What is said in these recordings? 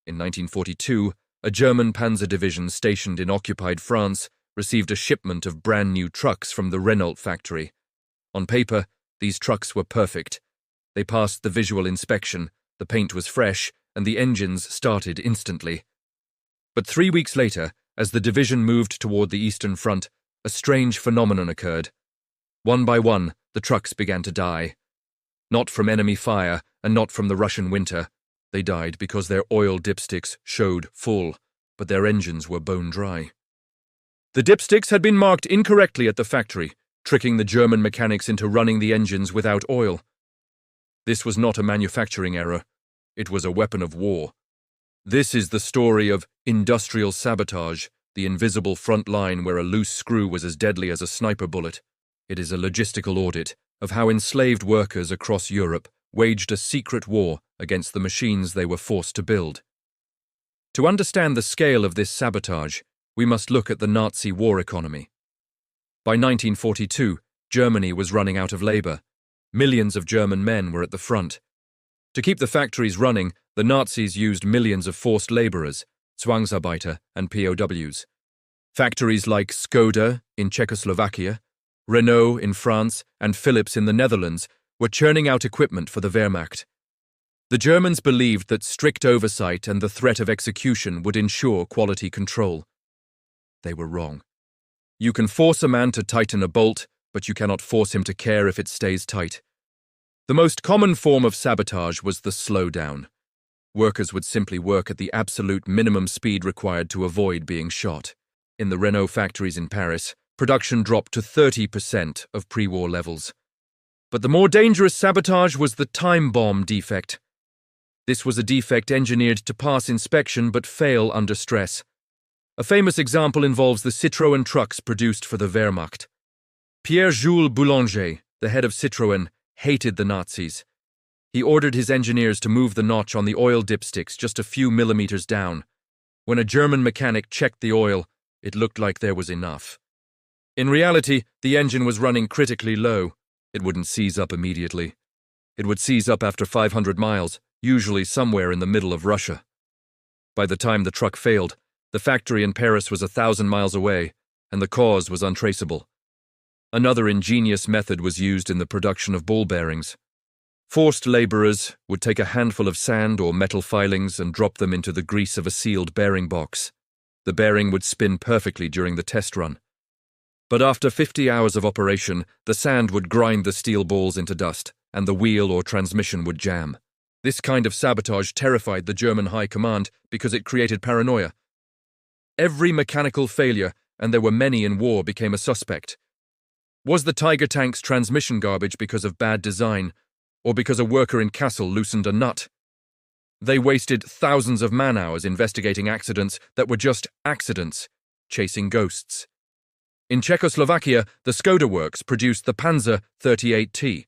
In 1942, a German Panzer division stationed in occupied France received a shipment of brand-new trucks from the Renault factory. On paper, these trucks were perfect. They passed the visual inspection, the paint was fresh, and the engines started instantly. But 3 weeks later, as the division moved toward the Eastern Front, a strange phenomenon occurred. One by one, the trucks began to die. Not from enemy fire, and not from the Russian winter. They died because their oil dipsticks showed full, but their engines were bone dry. The dipsticks had been marked incorrectly at the factory, tricking the German mechanics into running the engines without oil. This was not a manufacturing error. It was a weapon of war. This is the story of industrial sabotage, the invisible front line where a loose screw was as deadly as a sniper bullet. It is a logistical audit of how enslaved workers across Europe waged a secret war against the machines they were forced to build. To understand the scale of this sabotage, we must look at the Nazi war economy. By 1942, Germany was running out of labor. Millions of German men were at the front. To keep the factories running, the Nazis used millions of forced laborers, Zwangsarbeiter and POWs. Factories like Skoda in Czechoslovakia, Renault in France, and Philips in the Netherlands were churning out equipment for the Wehrmacht. The Germans believed that strict oversight and the threat of execution would ensure quality control. They were wrong. You can force a man to tighten a bolt, but you cannot force him to care if it stays tight. The most common form of sabotage was the slowdown. Workers would simply work at the absolute minimum speed required to avoid being shot. In the Renault factories in Paris, production dropped to 30% of pre-war levels. But the more dangerous sabotage was the time bomb defect. This was a defect engineered to pass inspection but fail under stress. A famous example involves the Citroën trucks produced for the Wehrmacht. Pierre-Jules Boulanger, the head of Citroën, hated the Nazis. He ordered his engineers to move the notch on the oil dipsticks just a few millimeters down. When a German mechanic checked the oil, it looked like there was enough. In reality, the engine was running critically low. It wouldn't seize up immediately. It would seize up after 500 miles, usually somewhere in the middle of Russia. By the time the truck failed, the factory in Paris was 1,000 miles away, and the cause was untraceable. Another ingenious method was used in the production of ball bearings. Forced laborers would take a handful of sand or metal filings and drop them into the grease of a sealed bearing box. The bearing would spin perfectly during the test run. But after 50 hours of operation, the sand would grind the steel balls into dust, and the wheel or transmission would jam. This kind of sabotage terrified the German high command because it created paranoia. Every mechanical failure, and there were many in war, became a suspect. Was the Tiger tank's transmission garbage because of bad design, or because a worker in Kassel loosened a nut? They wasted thousands of man-hours investigating accidents that were just accidents, chasing ghosts. In Czechoslovakia, the Skoda works produced the Panzer 38T,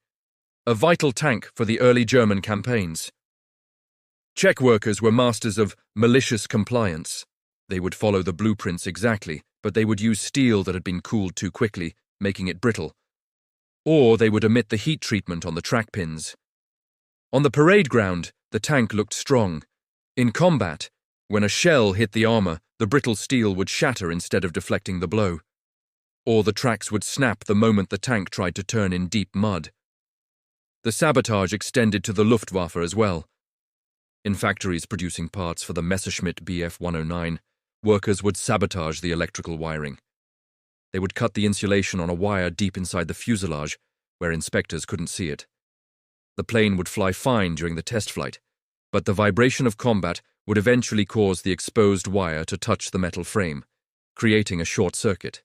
a vital tank for the early German campaigns. Czech workers were masters of malicious compliance. They would follow the blueprints exactly, but they would use steel that had been cooled too quickly, making it brittle. Or they would omit the heat treatment on the track pins. On the parade ground, the tank looked strong. In combat, when a shell hit the armor, the brittle steel would shatter instead of deflecting the blow. Or the tracks would snap the moment the tank tried to turn in deep mud. The sabotage extended to the Luftwaffe as well. In factories producing parts for the Messerschmitt Bf 109, workers would sabotage the electrical wiring. They would cut the insulation on a wire deep inside the fuselage, where inspectors couldn't see it. The plane would fly fine during the test flight, but the vibration of combat would eventually cause the exposed wire to touch the metal frame, creating a short circuit.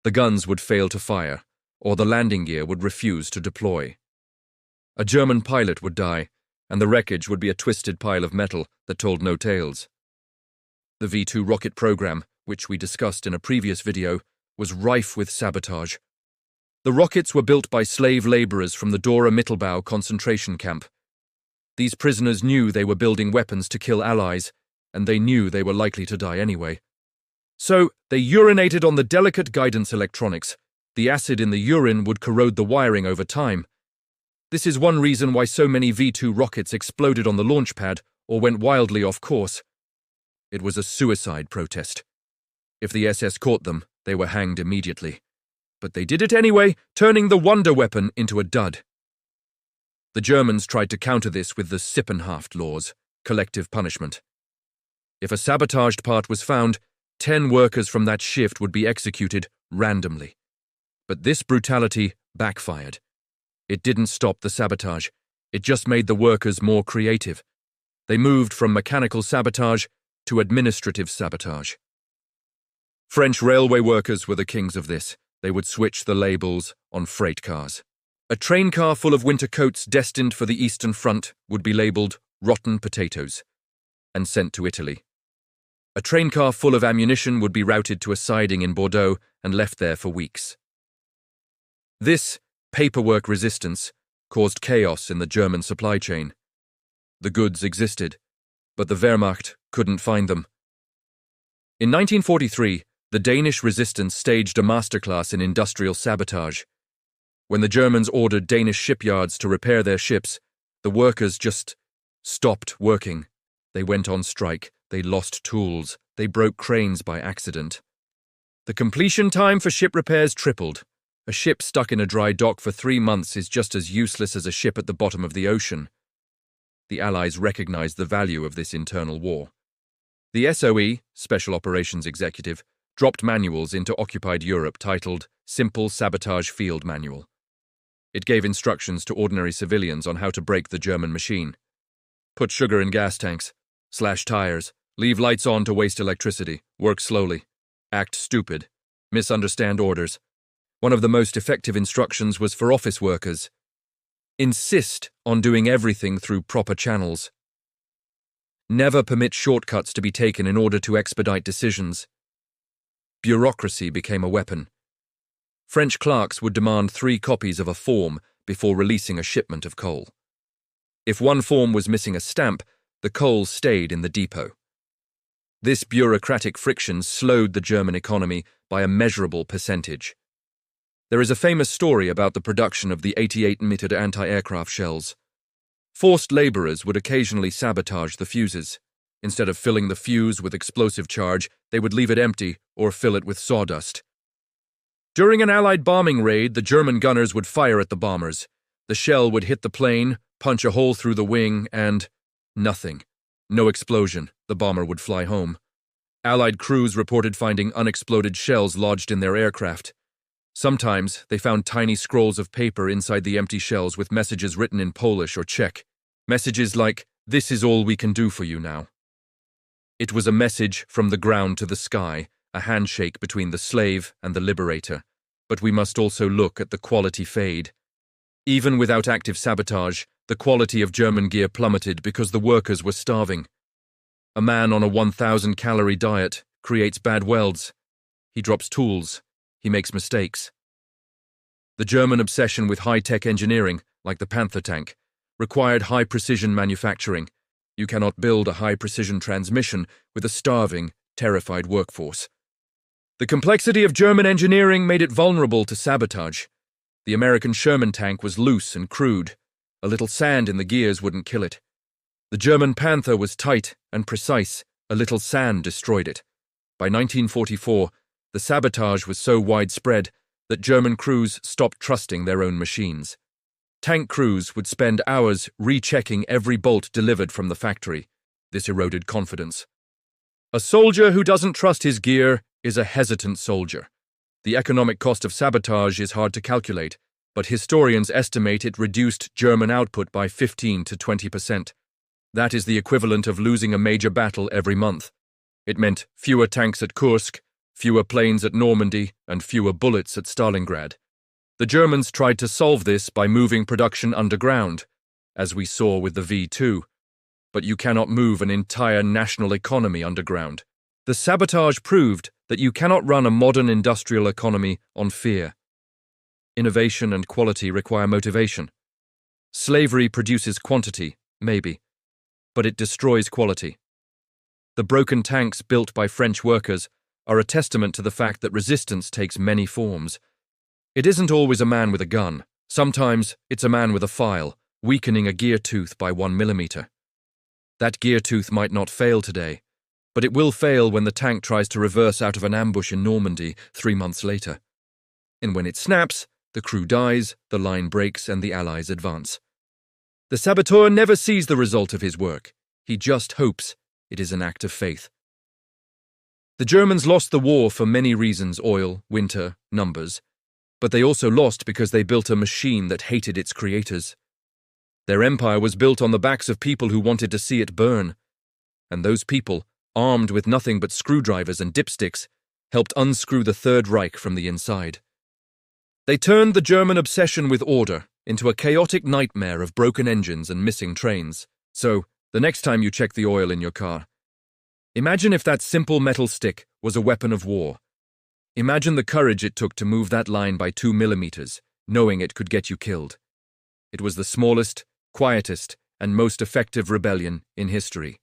The guns would fail to fire, or the landing gear would refuse to deploy. A German pilot would die, and the wreckage would be a twisted pile of metal that told no tales. The V-2 rocket program, which we discussed in a previous video, was rife with sabotage. The rockets were built by slave laborers from the Dora Mittelbau concentration camp. These prisoners knew they were building weapons to kill allies, and they knew they were likely to die anyway. So, they urinated on the delicate guidance electronics. The acid in the urine would corrode the wiring over time. This is one reason why so many V-2 rockets exploded on the launch pad or went wildly off course. It was a suicide protest. If the SS caught them, they were hanged immediately. But they did it anyway, turning the wonder weapon into a dud. The Germans tried to counter this with the Sippenhaft laws, collective punishment. If a sabotaged part was found, 10 workers from that shift would be executed randomly. But this brutality backfired. It didn't stop the sabotage. It just made the workers more creative. They moved from mechanical sabotage to administrative sabotage. French railway workers were the kings of this. They would switch the labels on freight cars. A train car full of winter coats destined for the Eastern Front would be labeled rotten potatoes and sent to Italy. A train car full of ammunition would be routed to a siding in Bordeaux and left there for weeks. This paperwork resistance caused chaos in the German supply chain. The goods existed, but the Wehrmacht couldn't find them. In 1943, the Danish resistance staged a masterclass in industrial sabotage. When the Germans ordered Danish shipyards to repair their ships, the workers just stopped working. They went on strike, they lost tools, they broke cranes by accident. The completion time for ship repairs tripled. A ship stuck in a dry dock for 3 months is just as useless as a ship at the bottom of the ocean. The Allies recognized the value of this internal war. The SOE, Special Operations Executive, dropped manuals into occupied Europe titled Simple Sabotage Field Manual. It gave instructions to ordinary civilians on how to break the German machine. Put sugar in gas tanks, slash tires, leave lights on to waste electricity, work slowly, act stupid, misunderstand orders. One of the most effective instructions was for office workers. Insist on doing everything through proper channels. Never permit shortcuts to be taken in order to expedite decisions. Bureaucracy became a weapon. French clerks would demand 3 copies of a form before releasing a shipment of coal. If one form was missing a stamp, the coal stayed in the depot. This bureaucratic friction slowed the German economy by a measurable percentage. There is a famous story about the production of the 88mm anti-aircraft shells. Forced laborers would occasionally sabotage the fuses. Instead of filling the fuse with explosive charge, they would leave it empty or fill it with sawdust. During an Allied bombing raid, the German gunners would fire at the bombers. The shell would hit the plane, punch a hole through the wing, and nothing. No explosion. The bomber would fly home. Allied crews reported finding unexploded shells lodged in their aircraft. Sometimes they found tiny scrolls of paper inside the empty shells with messages written in Polish or Czech. Messages like, "This is all we can do for you now." It was a message from the ground to the sky, a handshake between the slave and the liberator. But we must also look at the quality fade. Even without active sabotage, the quality of German gear plummeted because the workers were starving. A man on a 1,000-calorie diet creates bad welds. He drops tools. He makes mistakes. The German obsession with high-tech engineering, like the Panzer tank, required high-precision manufacturing. You cannot build a high-precision transmission with a starving, terrified workforce. The complexity of German engineering made it vulnerable to sabotage. The American Sherman tank was loose and crude. A little sand in the gears wouldn't kill it. The German Panther was tight and precise. A little sand destroyed it. By 1944, the sabotage was so widespread that German crews stopped trusting their own machines. Tank crews would spend hours rechecking every bolt delivered from the factory. This eroded confidence. A soldier who doesn't trust his gear is a hesitant soldier. The economic cost of sabotage is hard to calculate, but historians estimate it reduced German output by 15 to 20%. That is the equivalent of losing a major battle every month. It meant fewer tanks at Kursk, fewer planes at Normandy, and fewer bullets at Stalingrad. The Germans tried to solve this by moving production underground, as we saw with the V2. But you cannot move an entire national economy underground. The sabotage proved that you cannot run a modern industrial economy on fear. Innovation and quality require motivation. Slavery produces quantity, maybe, but it destroys quality. The broken tanks built by French workers are a testament to the fact that resistance takes many forms. It isn't always a man with a gun. Sometimes it's a man with a file, weakening a gear tooth by 1 millimeter. That gear tooth might not fail today, but it will fail when the tank tries to reverse out of an ambush in Normandy 3 months later. And when it snaps, the crew dies, the line breaks, and the Allies advance. The saboteur never sees the result of his work. He just hopes it is an act of faith. The Germans lost the war for many reasons: oil, winter, numbers. But they also lost because they built a machine that hated its creators. Their empire was built on the backs of people who wanted to see it burn. And those people, armed with nothing but screwdrivers and dipsticks, helped unscrew the Third Reich from the inside. They turned the German obsession with order into a chaotic nightmare of broken engines and missing trains. So, the next time you check the oil in your car, imagine if that simple metal stick was a weapon of war. Imagine the courage it took to move that line by 2 millimeters, knowing it could get you killed. It was the smallest, quietest, and most effective rebellion in history.